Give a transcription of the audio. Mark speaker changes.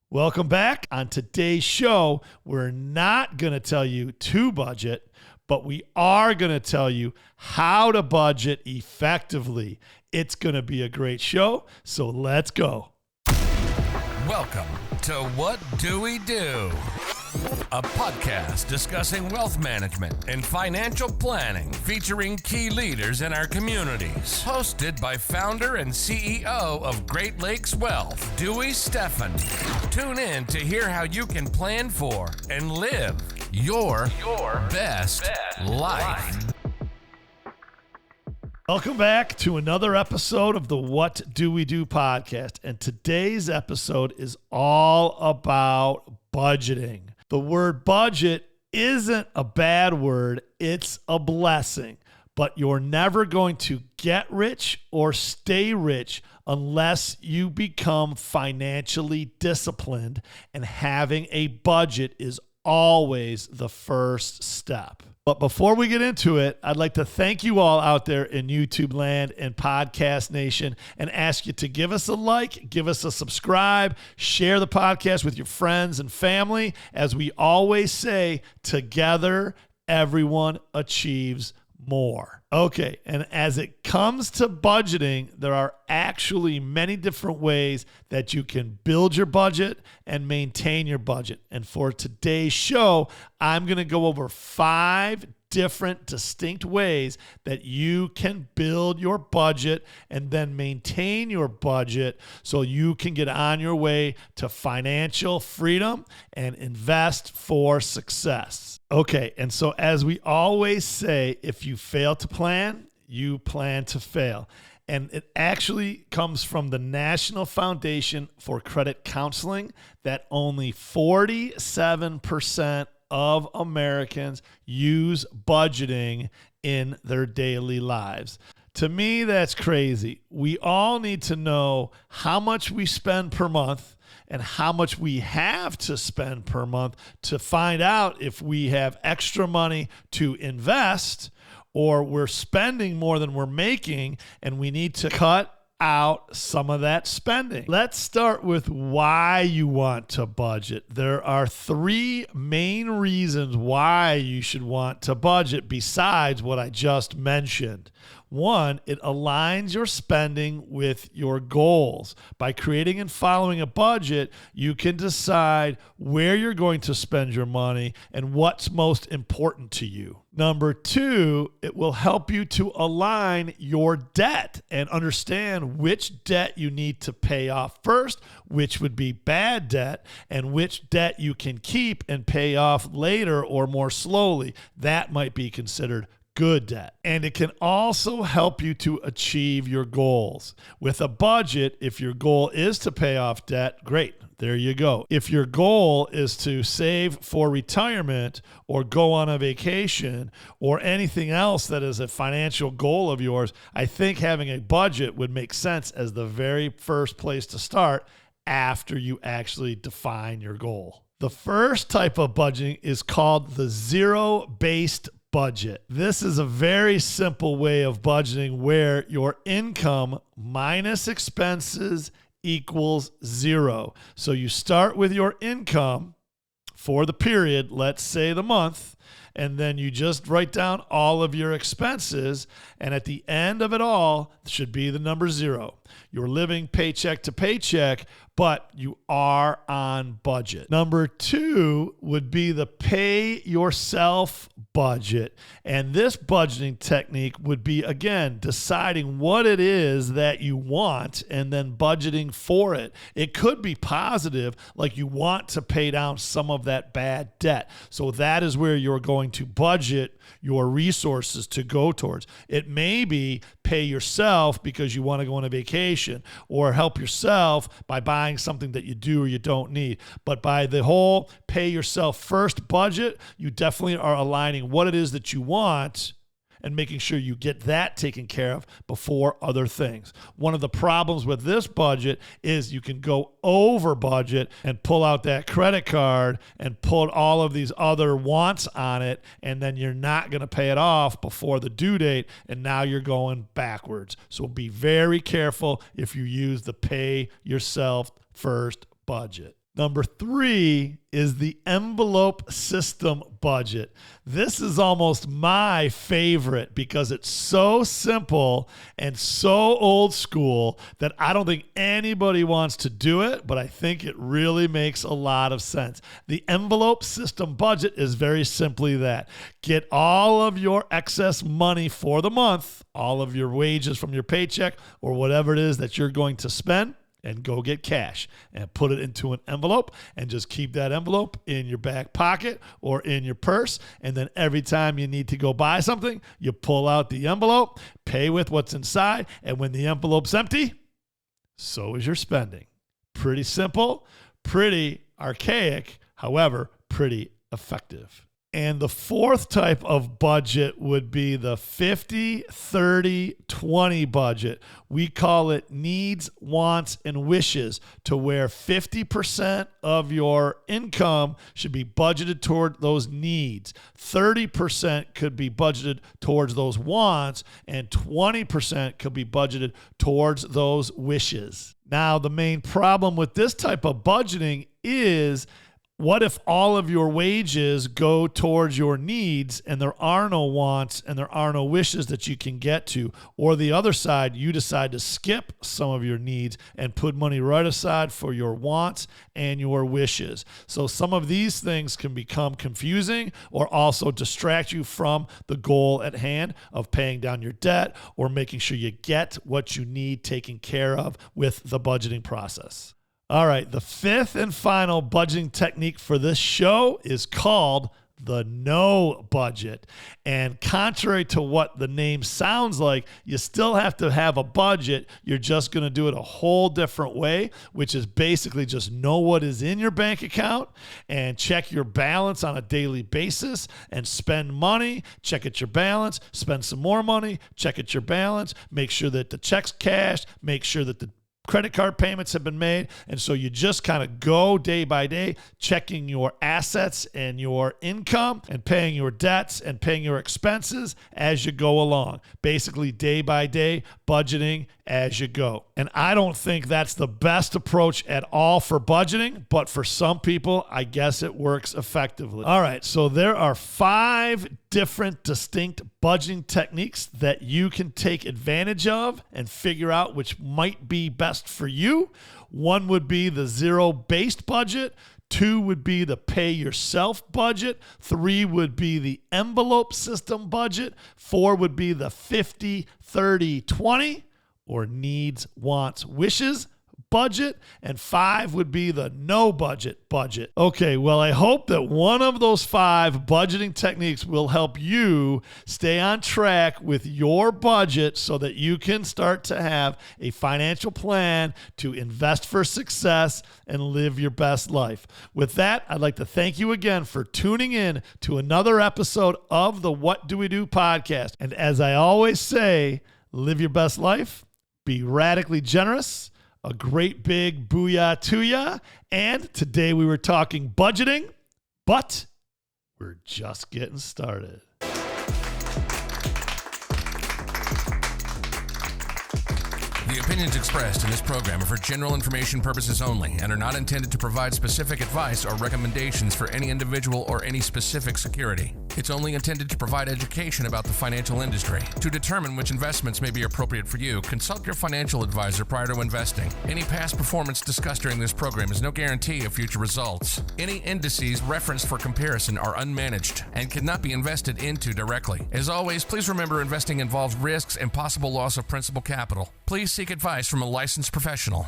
Speaker 1: Welcome back. On today's show, we're not going to tell you to budget, but we are going to tell you how to budget effectively. It's going to be a great show, so let's go.
Speaker 2: Welcome to What Do We Do? A podcast discussing wealth management and financial planning featuring key leaders in our communities. Hosted by founder and CEO of Great Lakes Wealth, Dewey Stephan. Tune in to hear how you can plan for and live your best life.
Speaker 1: Welcome back to another episode of the What Do We Do podcast. And today's episode is all about budgeting. The word budget isn't a bad word, it's a blessing. But you're never going to get rich or stay rich unless you become financially disciplined, and having a budget is always the first step. But before we get into it, I'd like to thank you all out there in YouTube land and podcast nation and ask you to give us a like, give us a subscribe, share the podcast with your friends and family. As we always say, together, everyone achieves more. Okay, and as it comes to budgeting, there are actually many different ways that you can build your budget and maintain your budget. And for today's show, I'm going to go over 5 different distinct ways that you can build your budget and then maintain your budget so you can get on your way to financial freedom and invest for success. Okay, and so as we always say, if you fail to plan, you plan to fail. And it actually comes from the National Foundation for Credit Counseling that only 47% of Americans use budgeting in their daily lives. To me, that's crazy. We all need to know how much we spend per month and how much we have to spend per month to find out if we have extra money to invest or we're spending more than we're making and we need to cut out some of that spending. Let's start with why you want to budget. There are 3 main reasons why you should want to budget besides what I just mentioned. 1, it aligns your spending with your goals. By creating and following a budget, you can decide where you're going to spend your money and what's most important to you. Number 2, it will help you to align your debt and understand which debt you need to pay off first, which would be bad debt, and which debt you can keep and pay off later or more slowly. That might be considered good debt. And it can also help you to achieve your goals. With a budget, if your goal is to pay off debt, great. There you go. If your goal is to save for retirement or go on a vacation or anything else that is a financial goal of yours, I think having a budget would make sense as the very first place to start after you actually define your goal. The first type of budgeting is called the zero-based budget. This is a very simple way of budgeting where your income minus expenses equals 0. So you start with your income for the period, let's say the month, and then you just write down all of your expenses, and at the end of it all should be the number 0. You're living paycheck to paycheck, but you are on budget. Number 2 would be the pay yourself budget. And this budgeting technique would be, again, deciding what it is that you want and then budgeting for it. It could be positive, like you want to pay down some of that bad debt. So that is where you're going to budget your resources to go towards. It may be pay yourself because you want to go on a vacation, or help yourself by buying something that you do or you don't need. But by the whole pay yourself first budget, you definitely are aligning what it is that you want and making sure you get that taken care of before other things. One of the problems with this budget is you can go over budget and pull out that credit card and put all of these other wants on it, and then you're not going to pay it off before the due date, and now you're going backwards. So be very careful if you use the pay yourself first budget. Number 3 is the envelope system budget. This is almost my favorite because it's so simple and so old school that I don't think anybody wants to do it, but I think it really makes a lot of sense. The envelope system budget is very simply that. Get all of your excess money for the month, all of your wages from your paycheck or whatever it is that you're going to spend, and go get cash and put it into an envelope and just keep that envelope in your back pocket or in your purse. And then every time you need to go buy something, you pull out the envelope, pay with what's inside. And when the envelope's empty, so is your spending. Pretty simple, pretty archaic, however, pretty effective. And the 4th type of budget would be the 50-30-20 budget. We call it needs, wants, and wishes, to where 50% of your income should be budgeted toward those needs. 30% could be budgeted towards those wants, and 20% could be budgeted towards those wishes. Now, the main problem with this type of budgeting is, what if all of your wages go towards your needs and there are no wants and there are no wishes that you can get to? Or the other side, you decide to skip some of your needs and put money right aside for your wants and your wishes. So some of these things can become confusing or also distract you from the goal at hand of paying down your debt or making sure you get what you need taken care of with the budgeting process. All right, the 5th and final budgeting technique for this show is called the no budget. And contrary to what the name sounds like, you still have to have a budget. You're just going to do it a whole different way, which is basically just know what is in your bank account and check your balance on a daily basis and spend money, check at your balance, spend some more money, check at your balance, make sure that the check's cashed, make sure that the credit card payments have been made. And so you just kind of go day by day, checking your assets and your income and paying your debts and paying your expenses as you go along. Basically, day by day, budgeting as you go. And I don't think that's the best approach at all for budgeting, but for some people, I guess it works effectively. All right, so there are 5 different distinct budgeting techniques that you can take advantage of and figure out which might be best for you. 1 would be the zero-based budget. 2 would be the pay yourself budget. 3 would be the envelope system budget. 4 would be the 50-30-20 or needs, wants, wishes budget. And 5 would be the no budget. Okay, well, I hope that one of those 5 budgeting techniques will help you stay on track with your budget so that you can start to have a financial plan to invest for success and live your best life. With that, I'd like to thank you again for tuning in to another episode of the What Do We Do podcast. And as I always say, live your best life, be radically generous, a great big booyah to ya. And today we were talking budgeting, but we're just getting started.
Speaker 2: The opinions expressed in this program are for general information purposes only and are not intended to provide specific advice or recommendations for any individual or any specific security. It's only intended to provide education about the financial industry. To determine which investments may be appropriate for you, consult your financial advisor prior to investing. Any past performance discussed during this program is no guarantee of future results. Any indices referenced for comparison are unmanaged and cannot be invested into directly. As always, please remember investing involves risks and possible loss of principal capital. Please seek advice from a licensed professional.